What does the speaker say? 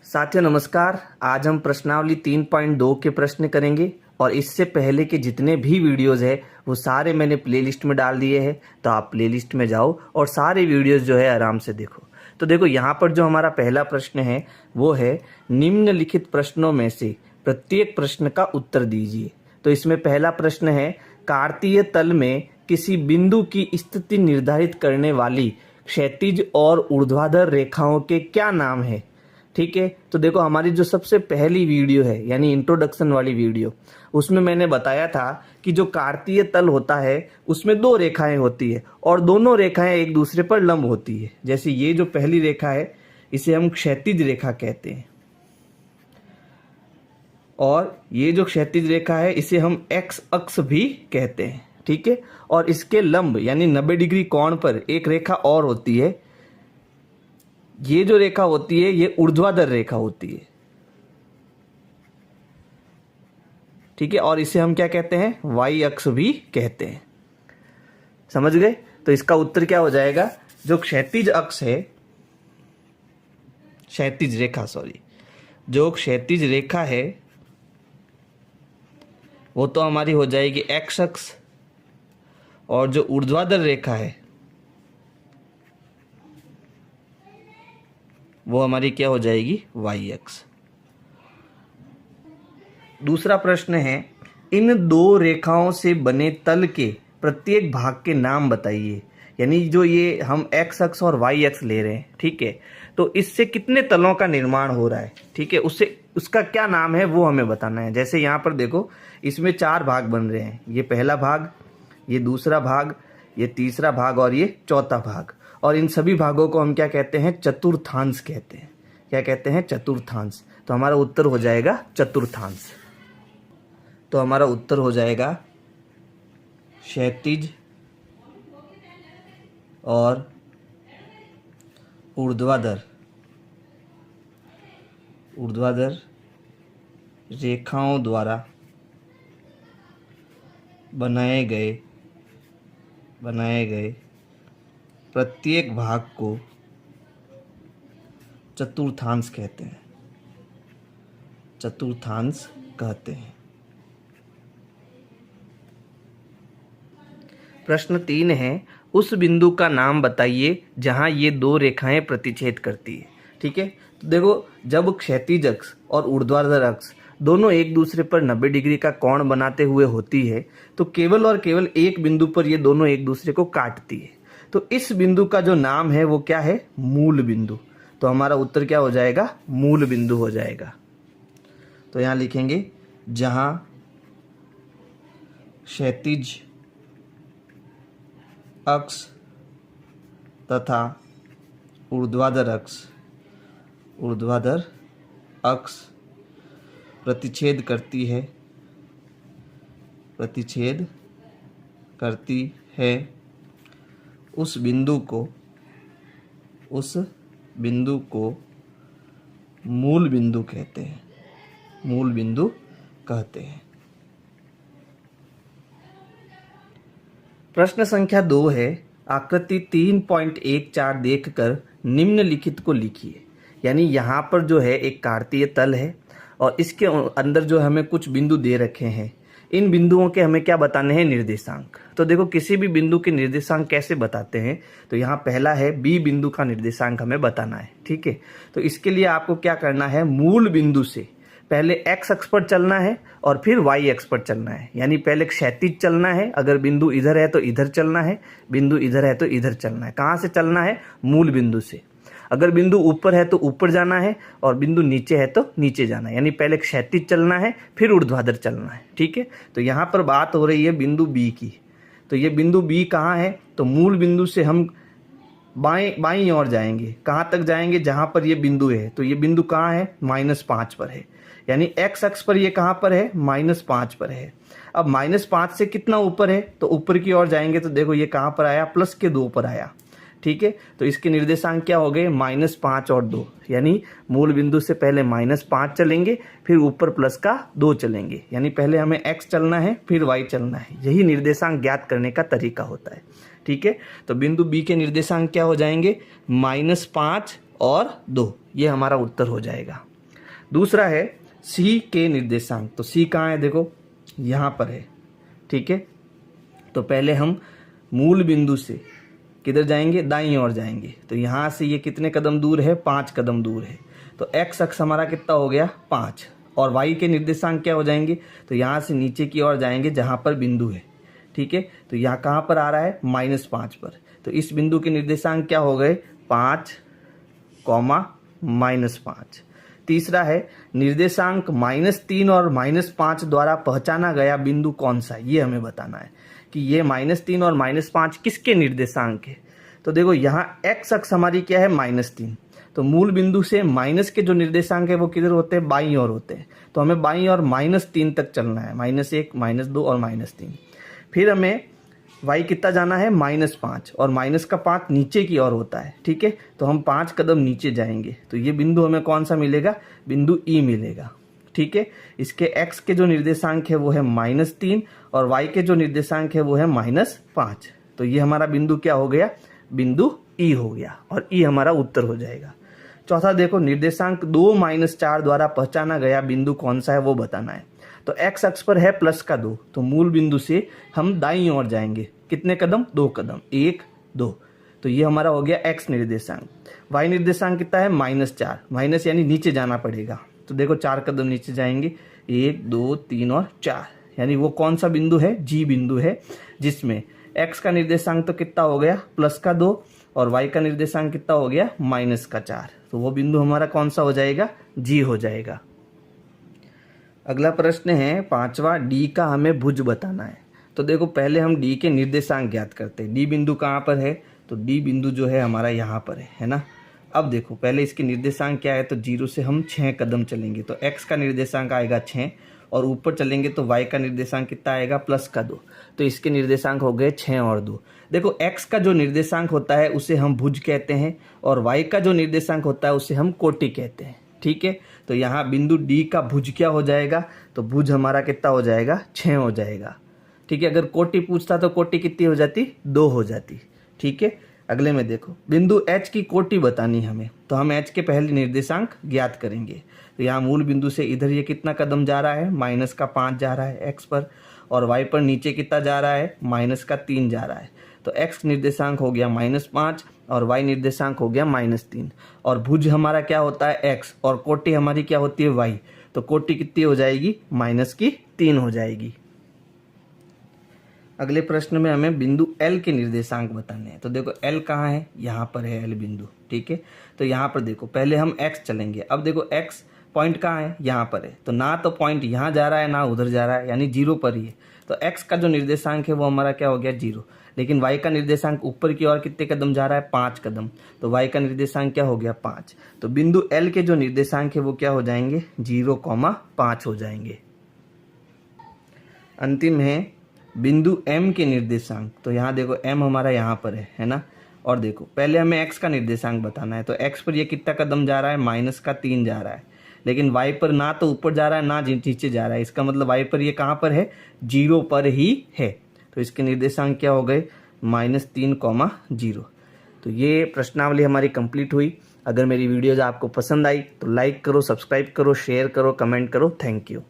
साथियों नमस्कार। आज हम प्रश्नावली 3.2 के प्रश्न करेंगे और इससे पहले के जितने भी वीडियोस है वो सारे मैंने प्लेलिस्ट में डाल दिए हैं, तो आप प्लेलिस्ट में जाओ और सारे वीडियोस जो है आराम से देखो। तो देखो यहाँ पर जो हमारा पहला प्रश्न है वो है निम्नलिखित प्रश्नों में से प्रत्येक प्रश्न का उत्तर दीजिए। तो इसमें पहला प्रश्न है कार्तीय तल में किसी बिंदु की स्थिति निर्धारित करने वाली क्षैतिज और ऊर्ध्वाधर रेखाओं के क्या नाम है। ठीक है, तो देखो हमारी जो सबसे पहली वीडियो है यानी इंट्रोडक्शन वाली वीडियो, उसमें मैंने बताया था कि जो कार्तीय तल होता है उसमें दो रेखाएं होती है और दोनों रेखाएं एक दूसरे पर लंब होती है। जैसे ये जो पहली रेखा है इसे हम क्षैतिज रेखा कहते हैं और ये जो क्षैतिज रेखा है इसे हम एक्स अक्ष भी कहते हैं। ठीक है, और इसके लंब यानी 90 डिग्री कोण पर एक रेखा और होती है, ये जो रेखा होती है ये ऊर्ध्वाधर रेखा होती है। ठीक है, और इसे हम क्या कहते हैं, वाई अक्ष भी कहते हैं। समझ गए? तो इसका उत्तर क्या हो जाएगा, जो क्षैतिज अक्ष है, क्षैतिज रेखा जो क्षैतिज रेखा है वो तो हमारी हो जाएगी एक्स अक्ष और जो ऊर्ध्वाधर रेखा है वो हमारी क्या हो जाएगी, वाई अक्ष। दूसरा प्रश्न है इन दो रेखाओं से बने तल के प्रत्येक भाग के नाम बताइए। यानी जो ये हम एक्स अक्ष और वाई अक्ष ले रहे हैं, ठीक है, तो इससे कितने तलों का निर्माण हो रहा है। ठीक है, उसका क्या नाम है वो हमें बताना है। जैसे यहाँ पर देखो इसमें 4 भाग बन रहे हैं, ये पहला भाग, ये दूसरा भाग, ये तीसरा भाग और ये चौथा भाग। और इन सभी भागों को हम क्या कहते हैं, चतुर्थांश कहते हैं। क्या कहते हैं, चतुर्थांश। तो हमारा उत्तर हो जाएगा चतुर्थांश। तो हमारा उत्तर हो जाएगा क्षैतिज और ऊर्ध्वाधर रेखाओं द्वारा बनाए गए प्रत्येक भाग को चतुर्थांश कहते हैं। चतुर्थांश कहते हैं। प्रश्न 3 है उस बिंदु का नाम बताइए जहां ये दो रेखाएं प्रतिच्छेद करती है। ठीक है, तो देखो जब क्षैतिज अक्ष और ऊर्ध्वाधर अक्ष दोनों एक दूसरे पर 90 डिग्री का कोण बनाते हुए होती है तो केवल और केवल एक बिंदु पर ये दोनों एक दूसरे को काटती है। तो इस बिंदु का जो नाम है वो क्या है, मूल बिंदु। तो हमारा उत्तर क्या हो जाएगा, मूल बिंदु हो जाएगा। तो यहां लिखेंगे जहां क्षैतिज अक्ष तथा ऊर्ध्वाधर अक्ष प्रतिच्छेद करती है उस बिंदु को मूल बिंदु कहते हैं। मूल बिंदु कहते हैं। प्रश्न संख्या 2 है आकृति 3.14 देखकर निम्नलिखित को लिखिए। यानी यहाँ पर जो है एक कार्तीय तल है और इसके अंदर जो हमें कुछ बिंदु दे रखे हैं, इन बिंदुओं के हमें क्या बताने हैं, निर्देशांक। तो देखो किसी भी बिंदु के निर्देशांक कैसे बताते हैं, तो यहाँ पहला है बी बिंदु का निर्देशांक हमें बताना है। ठीक है, तो इसके लिए आपको क्या करना है, मूल बिंदु से पहले एक्स अक्ष पर चलना है और फिर वाई अक्ष पर चलना है। यानी पहले क्षैतिज चलना है, अगर बिंदु इधर है तो इधर चलना है, बिंदु इधर है तो इधर चलना है। कहाँ से चलना है, मूल बिंदु से। अगर बिंदु ऊपर है तो ऊपर जाना है और बिंदु नीचे है तो नीचे जाना है। यानी पहले क्षैतिज चलना है फिर ऊर्ध्वाधर चलना है। ठीक है, तो यहाँ पर बात हो रही है बिंदु बी की। तो ये बिंदु बी कहाँ है, तो मूल बिंदु से हम बाईं ओर जाएंगे। कहाँ तक जाएंगे, जहाँ पर ये बिंदु है। तो ये बिंदु कहाँ है, -5 पर है। यानी एक्स अक्ष पर ये कहाँ पर है, -5 पर है। अब -5 से कितना ऊपर है, तो ऊपर की ओर जाएंगे तो देखो ये कहाँ पर आया, +2 पर आया। ठीक है, तो इसके निर्देशांक क्या हो गए, -5 और 2। यानी मूल बिंदु से पहले -5 चलेंगे फिर ऊपर +2 चलेंगे। यानी पहले हमें x चलना है फिर y चलना है। यही निर्देशांक ज्ञात करने का तरीका होता है। ठीक है, तो बिंदु B के निर्देशांक क्या हो जाएंगे, -5 और 2। ये हमारा उत्तर हो जाएगा। दूसरा है सी के निर्देशांक। तो सी कहाँ है, देखो यहाँ पर है, ठीक है। तो पहले हम मूल बिंदु से किधर जाएंगे, दाईं ओर जाएंगे। तो यहाँ से ये कितने कदम दूर है, 5 कदम दूर है। तो एक्स अक्ष हमारा कितना हो गया, 5। और वाई के निर्देशांक क्या हो जाएंगे, तो यहाँ से नीचे की ओर जाएंगे जहाँ पर बिंदु है, ठीक है। तो यहाँ कहाँ पर आ रहा है, -5 पर। तो इस बिंदु के निर्देशांक क्या हो गए, 5, -5। तीसरा है निर्देशांक -3 और -5 द्वारा पहचाना गया बिंदु कौन सा है, ये हमें बताना है कि ये -3 और -5 किसके निर्देशांक है। तो देखो यहाँ एक्स अक्ष हमारी क्या है, -3। तो मूल बिंदु से माइनस के जो निर्देशांक है वो किधर होते हैं, बाईं ओर होते हैं। तो हमें बाईं ओर -3 तक चलना है, -1, -2 और -3। फिर हमें y कितना जाना है, -5, और माइनस का 5 नीचे की ओर होता है, ठीक है। तो हम 5 कदम नीचे जाएंगे। तो ये बिंदु हमें कौन सा मिलेगा, बिंदु ई मिलेगा, ठीक है। इसके x के जो निर्देशांक है वो है -3 और y के जो निर्देशांक है वो है -5। तो ये हमारा बिंदु क्या हो गया, बिंदु ई हो गया, और ई हमारा उत्तर हो जाएगा। चौथा देखो, निर्देशांक 2-4 द्वारा पहचाना गया बिंदु कौन सा है वो बताना है। तो x अक्ष पर है +2, तो मूल बिंदु से हम दाईं ओर जाएंगे, कितने कदम, 2 कदम, 1, 2। तो ये हमारा हो गया x निर्देशांक। y निर्देशांक कितना है, -4, माइनस यानी नीचे जाना पड़ेगा। तो देखो 4 कदम नीचे जाएंगे, 1, 2, 3 और 4, यानी वो कौन सा बिंदु है, जी बिंदु है, जिसमें x का निर्देशांक तो कितना हो गया, +2, और y का निर्देशांक कितना हो गया, -4। तो वो बिंदु हमारा कौन सा हो जाएगा, जी हो जाएगा। अगला प्रश्न है 5वां, डी का हमें भुज बताना है। तो देखो पहले हम डी के निर्देशांक ज्ञात करते हैं। डी बिंदु कहाँ पर है, तो डी बिंदु जो है हमारा यहाँ पर है ना। अब देखो पहले इसके निर्देशांक क्या है, तो 0 से हम 6 कदम चलेंगे। तो x का निर्देशांक आएगा 6, और ऊपर चलेंगे तो y का निर्देशांक कितना आएगा, +2। तो इसके निर्देशांक हो गए 6 और 2। देखो x का जो निर्देशांक होता है उसे हम भुज कहते हैं, और y का जो निर्देशांक होता है उसे हम कोटि कहते हैं, ठीक है। तो यहाँ बिंदु डी का भुज क्या हो जाएगा, तो भुज हमारा कितना हो जाएगा, 6 हो जाएगा, ठीक है। अगर कोटि पूछता तो कोटि कितनी हो जाती, 2 हो जाती, ठीक है। अगले में देखो, बिंदु एच की कोटि बतानी हमें। तो हम एच के पहले निर्देशांक ज्ञात करेंगे। तो यहाँ मूल बिंदु से इधर ये कितना कदम जा रहा है, -5 जा रहा है एक्स पर, और वाई पर नीचे कितना जा रहा है, -3 जा रहा है। तो एक्स निर्देशांक हो गया -5 और वाई निर्देशांक हो गया -3, और भुज हमारा क्या होता है, एक्स, और कोटि हमारी क्या होती है, वाई। तो कोटि कितनी हो जाएगी, -3 हो जाएगी। अगले प्रश्न में हमें बिंदु एल के निर्देशांक बताने हैं। तो देखो एल कहाँ है, यहाँ पर है एल बिंदु, ठीक है। तो यहाँ पर देखो पहले हम एक्स चलेंगे। अब देखो एक्स पॉइंट कहाँ है, यहाँ पर है। तो ना तो पॉइंट यहाँ जा रहा है ना उधर जा रहा है, यानी 0 पर ही है। तो एक्स का जो निर्देशांक है वो हमारा क्या हो गया, 0। लेकिन वाई का निर्देशांक ऊपर की ओर कितने कदम जा रहा है, 5 कदम। तो वाई का निर्देशांक क्या हो गया, 5। तो बिंदु एल के जो निर्देशांक है वो क्या हो जाएंगे, 0,5 हो जाएंगे। अंतिम है बिंदु m के निर्देशांक। तो यहाँ देखो m हमारा यहाँ पर है ना। और देखो पहले हमें x का निर्देशांक बताना है। तो x पर ये कितना कदम जा रहा है, -3 जा रहा है। लेकिन y पर ना तो ऊपर जा रहा है ना नीचे जा रहा है। इसका मतलब y पर ये कहाँ पर है, 0 पर ही है। तो इसके निर्देशांक क्या हो गए, -3,0। तो ये प्रश्नावली हमारी कंप्लीट हुई। अगर मेरी वीडियोज आपको पसंद आई तो लाइक करो, सब्सक्राइब करो, शेयर करो, कमेंट करो। Thank you.